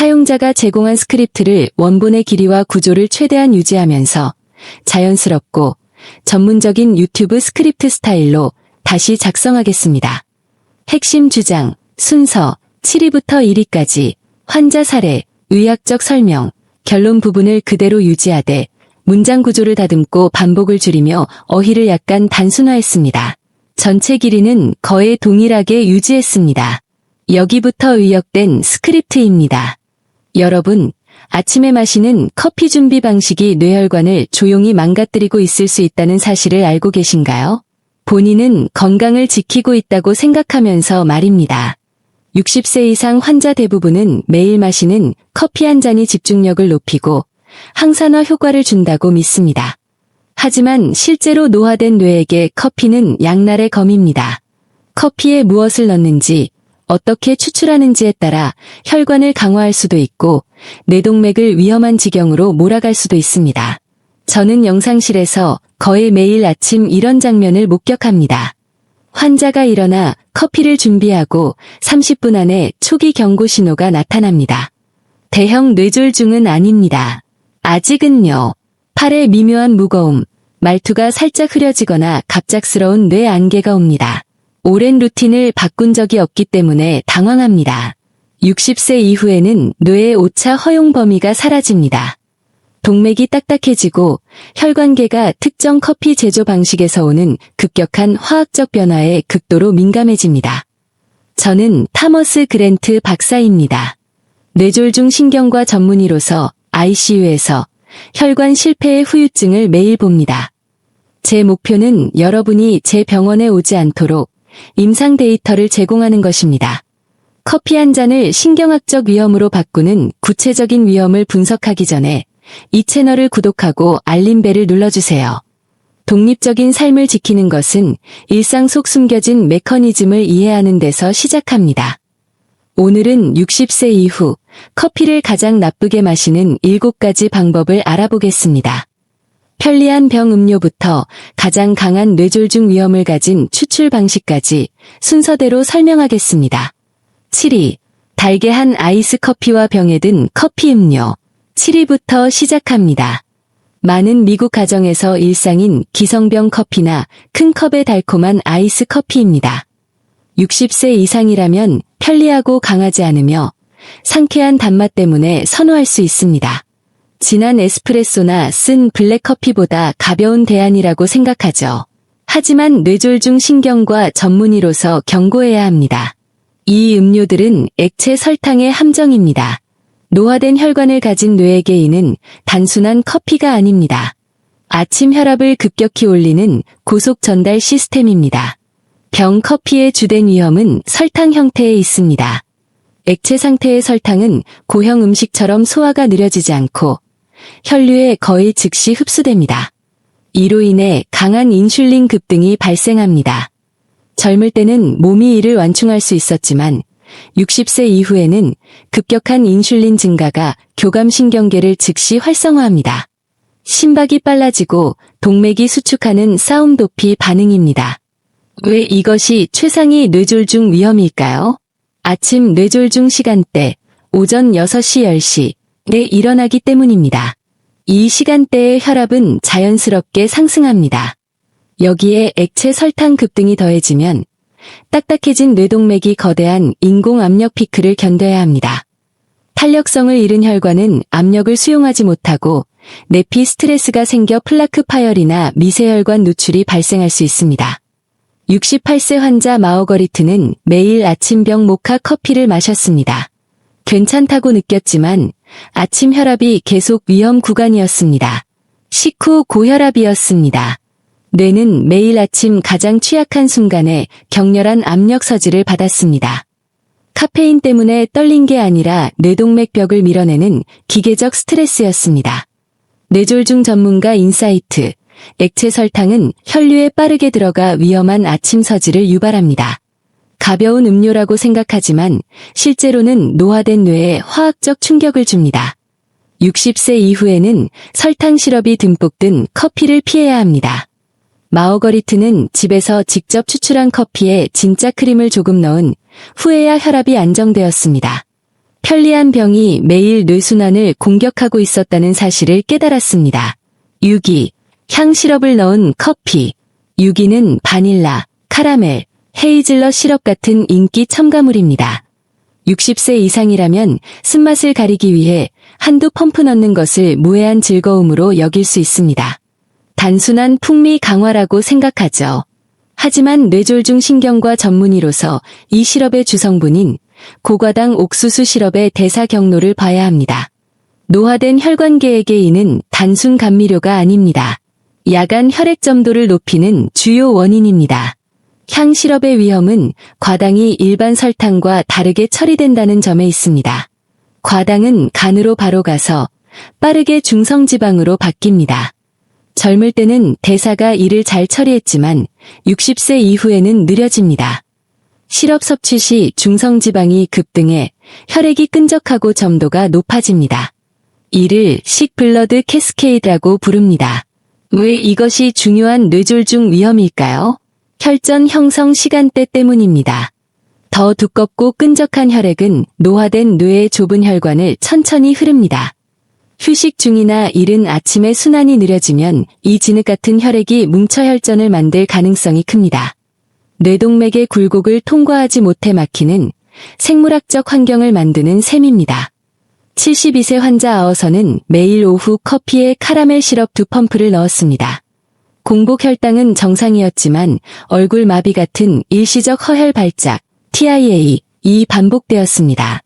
사용자가 제공한 스크립트를 원본의 길이와 구조를 최대한 유지하면서 자연스럽고 전문적인 유튜브 스크립트 스타일로 다시 작성하겠습니다. 핵심 주장, 순서, 7위부터 1위까지, 환자 사례, 의학적 설명, 결론 부분을 그대로 유지하되 문장 구조를 다듬고 반복을 줄이며 어휘를 약간 단순화했습니다. 전체 길이는 거의 동일하게 유지했습니다. 여기부터 의역된 스크립트입니다. 여러분, 아침에 마시는 커피 준비 방식이 뇌혈관을 조용히 망가뜨리고 있을 수 있다는 사실을 알고 계신가요? 본인은 건강을 지키고 있다고 생각하면서 말입니다. 60세 이상 환자 대부분은 매일 마시는 커피 한 잔이 집중력을 높이고 항산화 효과를 준다고 믿습니다. 하지만 실제로 노화된 뇌에게 커피는 양날의 검입니다. 커피에 무엇을 넣는지, 어떻게 추출하는지에 따라 혈관을 강화할 수도 있고 뇌동맥을 위험한 지경으로 몰아갈 수도 있습니다. 저는 영상실에서 거의 매일 아침 이런 장면을 목격합니다. 환자가 일어나 커피를 준비하고 30분 안에 초기 경고 신호가 나타납니다. 대형 뇌졸중은 아닙니다. 아직은요. 팔에 미묘한 무거움, 말투가 살짝 흐려지거나 갑작스러운 뇌 안개가 옵니다. 오랜 루틴을 바꾼 적이 없기 때문에 당황합니다. 60세 이후에는 뇌의 오차 허용 범위가 사라집니다. 동맥이 딱딱해지고 혈관계가 특정 커피 제조 방식에서 오는 급격한 화학적 변화에 극도로 민감해집니다. 저는 타머스 그랜트 박사입니다. 뇌졸중 신경과 전문의로서 ICU에서 혈관 실패의 후유증을 매일 봅니다. 제 목표는 여러분이 제 병원에 오지 않도록 임상 데이터를 제공하는 것입니다. 커피 한 잔을 신경학적 위험으로 바꾸는 구체적인 위험을 분석하기 전에 이 채널을 구독하고 알림벨을 눌러주세요. 독립적인 삶을 지키는 것은 일상 속 숨겨진 메커니즘을 이해하는 데서 시작합니다. 오늘은 60세 이후 커피를 가장 나쁘게 마시는 7가지 방법을 알아보겠습니다. 편리한 병 음료부터 가장 강한 뇌졸중 위험을 가진 추출 방식까지 순서대로 설명하겠습니다. 7위, 달게 한 아이스 커피와 병에 든 커피 음료. 7위부터 시작합니다. 많은 미국 가정에서 일상인 기성병 커피나 큰 컵의 달콤한 아이스 커피입니다. 60세 이상이라면 편리하고 강하지 않으며 상쾌한 단맛 때문에 선호할 수 있습니다. 진한 에스프레소나 쓴 블랙커피보다 가벼운 대안이라고 생각하죠. 하지만 뇌졸중 신경과 전문의로서 경고해야 합니다. 이 음료들은 액체 설탕의 함정입니다. 노화된 혈관을 가진 뇌에게인은 단순한 커피가 아닙니다. 아침 혈압을 급격히 올리는 고속 전달 시스템입니다. 병 커피의 주된 위험은 설탕 형태에 있습니다. 액체 상태의 설탕은 고형 음식처럼 소화가 느려지지 않고 혈류에 거의 즉시 흡수됩니다. 이로 인해 강한 인슐린 급등이 발생합니다. 젊을 때는 몸이 이를 완충할 수 있었지만 60세 이후에는 급격한 인슐린 증가가 교감신경계를 즉시 활성화합니다. 심박이 빨라지고 동맥이 수축하는 싸움 도피 반응입니다. 왜 이것이 최상위 뇌졸중 위험일까요? 아침 뇌졸중 시간대, 오전 6시 10시에 일어나기 때문입니다. 이 시간대의 혈압은 자연스럽게 상승합니다. 여기에 액체 설탕 급등이 더해지면 딱딱해진 뇌동맥이 거대한 인공 압력 피크를 견뎌야 합니다. 탄력성을 잃은 혈관은 압력을 수용하지 못하고 내피 스트레스가 생겨 플라크 파열이나 미세혈관 누출이 발생할 수 있습니다. 68세 환자 마어거리트는 매일 아침병 모카 커피를 마셨습니다. 괜찮다고 느꼈지만 아침 혈압이 계속 위험 구간이었습니다. 식후 고혈압이었습니다. 뇌는 매일 아침 가장 취약한 순간에 격렬한 압력 서지를 받았습니다. 카페인 때문에 떨린 게 아니라 뇌동맥벽을 밀어내는 기계적 스트레스였습니다. 뇌졸중 전문가 인사이트, 액체 설탕은 혈류에 빠르게 들어가 위험한 아침 서지를 유발합니다. 가벼운 음료라고 생각하지만 실제로는 노화된 뇌에 화학적 충격을 줍니다. 60세 이후에는 설탕 시럽이 듬뿍 든 커피를 피해야 합니다. 마어거리트는 집에서 직접 추출한 커피에 진짜 크림을 조금 넣은 후에야 혈압이 안정되었습니다. 편리한 병이 매일 뇌순환을 공격하고 있었다는 사실을 깨달았습니다. 유기, 향시럽을 넣은 커피. 유기는 바닐라, 카라멜, 헤이즐넛 시럽 같은 인기 첨가물입니다. 60세 이상이라면 쓴맛을 가리기 위해 한두 펌프 넣는 것을 무해한 즐거움으로 여길 수 있습니다. 단순한 풍미 강화라고 생각하죠. 하지만 뇌졸중 신경과 전문의로서 이 시럽의 주성분인 고과당 옥수수 시럽의 대사 경로를 봐야 합니다. 노화된 혈관계에게 이는 단순 감미료가 아닙니다. 야간 혈액 점도를 높이는 주요 원인입니다. 향시럽의 위험은 과당이 일반 설탕과 다르게 처리된다는 점에 있습니다. 과당은 간으로 바로 가서 빠르게 중성지방으로 바뀝니다. 젊을 때는 대사가 이를 잘 처리했지만 60세 이후에는 느려집니다. 시럽 섭취 시 중성지방이 급등해 혈액이 끈적하고 점도가 높아집니다. 이를 식블러드 캐스케이드라고 부릅니다. 왜 이것이 중요한 뇌졸중 위험일까요? 혈전 형성 시간대 때문입니다. 더 두껍고 끈적한 혈액은 노화된 뇌의 좁은 혈관을 천천히 흐릅니다. 휴식 중이나 이른 아침에 순환이 느려지면 이 진흙 같은 혈액이 뭉쳐 혈전을 만들 가능성이 큽니다. 뇌동맥의 굴곡을 통과하지 못해 막히는 생물학적 환경을 만드는 셈입니다. 72세 환자 아어선은 매일 오후 커피에 카라멜 시럽 2펌프를 넣었습니다. 공복 혈당은 정상이었지만 얼굴 마비 같은 일시적 허혈 발작, TIA, 이 반복되었습니다.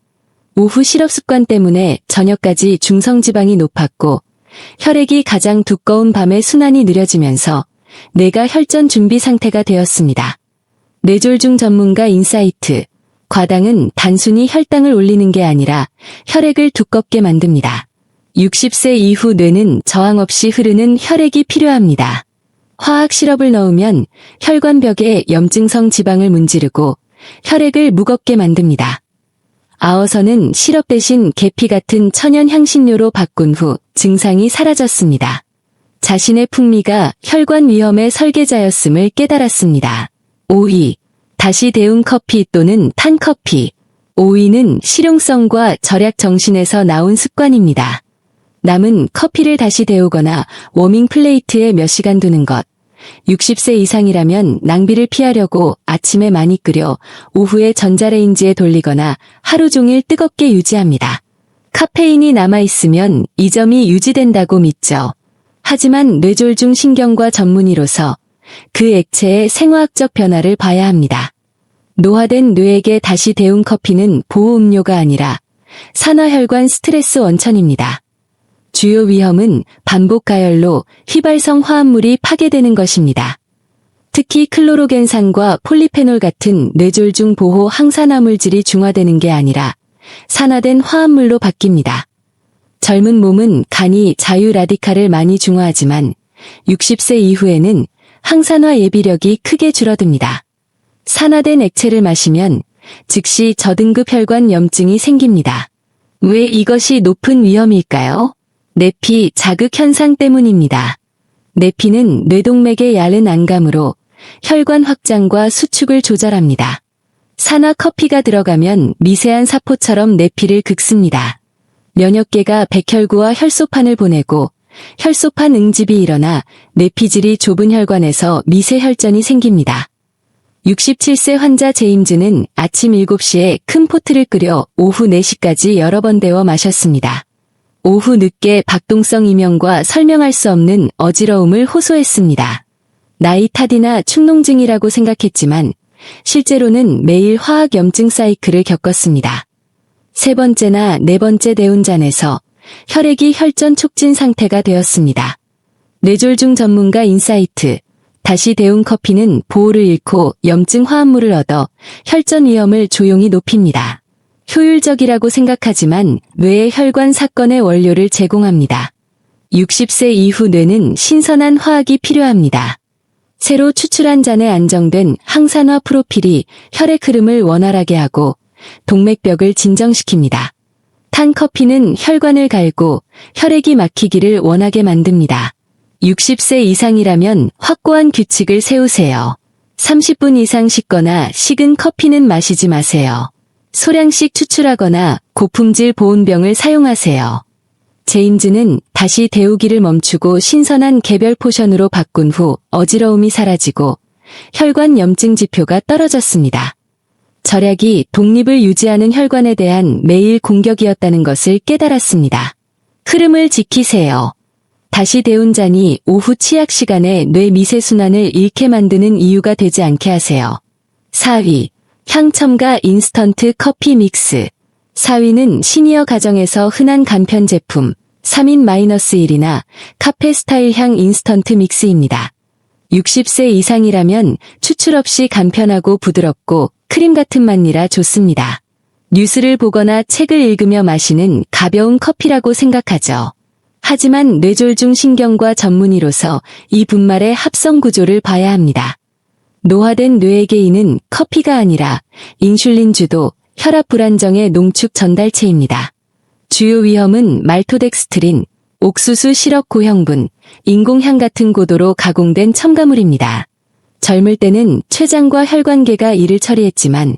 오후 시럽 습관 때문에 저녁까지 중성지방이 높았고 혈액이 가장 두꺼운 밤에 순환이 느려지면서 뇌가 혈전 준비 상태가 되었습니다. 뇌졸중 전문가 인사이트. 과당은 단순히 혈당을 올리는 게 아니라 혈액을 두껍게 만듭니다. 60세 이후 뇌는 저항 없이 흐르는 혈액이 필요합니다. 화학 시럽을 넣으면 혈관벽에 염증성 지방을 문지르고 혈액을 무겁게 만듭니다. 아어선은 시럽 대신 계피 같은 천연 향신료로 바꾼 후 증상이 사라졌습니다. 자신의 풍미가 혈관 위험의 설계자였음을 깨달았습니다. 5위. 다시 데운 커피 또는 탄 커피. 5위는 실용성과 절약 정신에서 나온 습관입니다. 남은 커피를 다시 데우거나 워밍 플레이트에 몇 시간 두는 것. 60세 이상이라면 낭비를 피하려고 아침에 많이 끓여 오후에 전자레인지에 돌리거나 하루 종일 뜨겁게 유지합니다. 카페인이 남아있으면 이 점이 유지된다고 믿죠. 하지만 뇌졸중 신경과 전문의로서 그 액체의 생화학적 변화를 봐야 합니다. 노화된 뇌에게 다시 데운 커피는 보호음료가 아니라 산화혈관 스트레스 원천입니다. 주요 위험은 반복 가열로 휘발성 화합물이 파괴되는 것입니다. 특히 클로로겐산과 폴리페놀 같은 뇌졸중 보호 항산화 물질이 중화되는 게 아니라 산화된 화합물로 바뀝니다. 젊은 몸은 간이 자유 라디칼을 많이 중화하지만 60세 이후에는 항산화 예비력이 크게 줄어듭니다. 산화된 액체를 마시면 즉시 저등급 혈관 염증이 생깁니다. 왜 이것이 높은 위험일까요? 내피 자극 현상 때문입니다. 내피는 뇌동맥의 얇은 안감으로 혈관 확장과 수축을 조절합니다. 산화 커피가 들어가면 미세한 사포처럼 내피를 긁습니다. 면역계가 백혈구와 혈소판을 보내고 혈소판 응집이 일어나 내피질이 좁은 혈관에서 미세 혈전이 생깁니다. 67세 환자 제임즈는 아침 7시에 큰 포트를 끓여 오후 4시까지 여러 번 데워 마셨습니다. 오후 늦게 박동성 이명과 설명할 수 없는 어지러움을 호소했습니다. 나이 탓이나 축농증이라고 생각했지만 실제로는 매일 화학 염증 사이클을 겪었습니다. 세 번째나 네 번째 데운 잔에서 혈액이 혈전 촉진 상태가 되었습니다. 뇌졸중 전문가 인사이트. 다시 데운 커피는 보호를 잃고 염증 화합물을 얻어 혈전 위험을 조용히 높입니다. 효율적이라고 생각하지만 뇌의 혈관 사건의 원료를 제공합니다. 60세 이후 뇌는 신선한 화학이 필요합니다. 새로 추출한 잔에 안정된 항산화 프로필이 혈액 흐름을 원활하게 하고 동맥벽을 진정시킵니다. 탄 커피는 혈관을 갈고 혈액이 막히기를 원하게 만듭니다. 60세 이상이라면 확고한 규칙을 세우세요. 30분 이상 식거나 식은 커피는 마시지 마세요. 소량씩 추출하거나 고품질 보온병을 사용하세요. 제임즈는 다시 데우기를 멈추고 신선한 개별 포션으로 바꾼 후 어지러움이 사라지고 혈관 염증 지표가 떨어졌습니다. 절약이 독립을 유지하는 혈관에 대한 매일 공격이었다는 것을 깨달았습니다. 흐름을 지키세요. 다시 데운 잔이 오후 치약 시간에 뇌 미세순환을 잃게 만드는 이유가 되지 않게 하세요. 4위, 향첨가 인스턴트 커피 믹스. 4위는 시니어 가정에서 흔한 간편 제품 3인-1이나 카페 스타일 향 인스턴트 믹스입니다. 60세 이상이라면 추출 없이 간편하고 부드럽고 크림 같은 맛이라 좋습니다. 뉴스를 보거나 책을 읽으며 마시는 가벼운 커피라고 생각하죠. 하지만 뇌졸중 신경과 전문의로서 이 분말의 합성 구조를 봐야 합니다. 노화된 뇌에게 이는 커피가 아니라 인슐린 주도 혈압 불안정의 농축 전달체입니다. 주요 위험은 말토덱스트린, 옥수수 시럽 고형분, 인공향 같은 고도로 가공된 첨가물입니다. 젊을 때는 췌장과 혈관계가 이를 처리했지만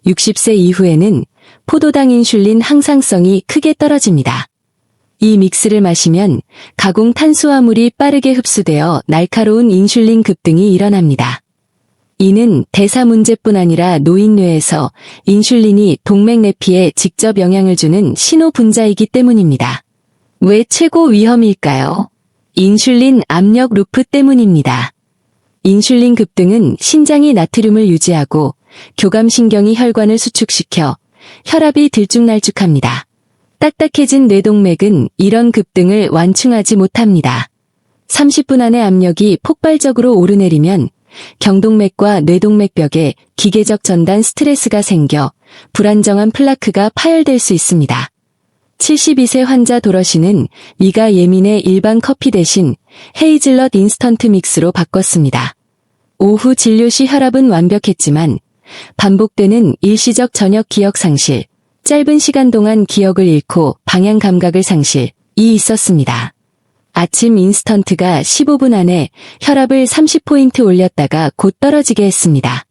60세 이후에는 포도당 인슐린 항상성이 크게 떨어집니다. 이 믹스를 마시면 가공 탄수화물이 빠르게 흡수되어 날카로운 인슐린 급등이 일어납니다. 이는 대사 문제뿐 아니라 노인뇌에서 인슐린이 동맥내피에 직접 영향을 주는 신호 분자이기 때문입니다. 왜 최고 위험일까요? 인슐린 압력 루프 때문입니다. 인슐린 급등은 신장이 나트륨을 유지하고 교감신경이 혈관을 수축시켜 혈압이 들쭉날쭉합니다. 딱딱해진 뇌동맥은 이런 급등을 완충하지 못합니다. 30분 안에 압력이 폭발적으로 오르내리면 경동맥과 뇌동맥벽에 기계적 전단 스트레스가 생겨 불안정한 플라크가 파열될 수 있습니다. 72세 환자 도러시는 위가 예민해 일반 커피 대신 헤이즐넛 인스턴트 믹스로 바꿨습니다. 오후 진료 시 혈압은 완벽했지만 반복되는 일시적 저녁 기억 상실, 짧은 시간 동안 기억을 잃고 방향 감각을 상실이 있었습니다. 아침 인스턴트가 15분 안에 혈압을 30포인트 올렸다가 곧 떨어지게 했습니다.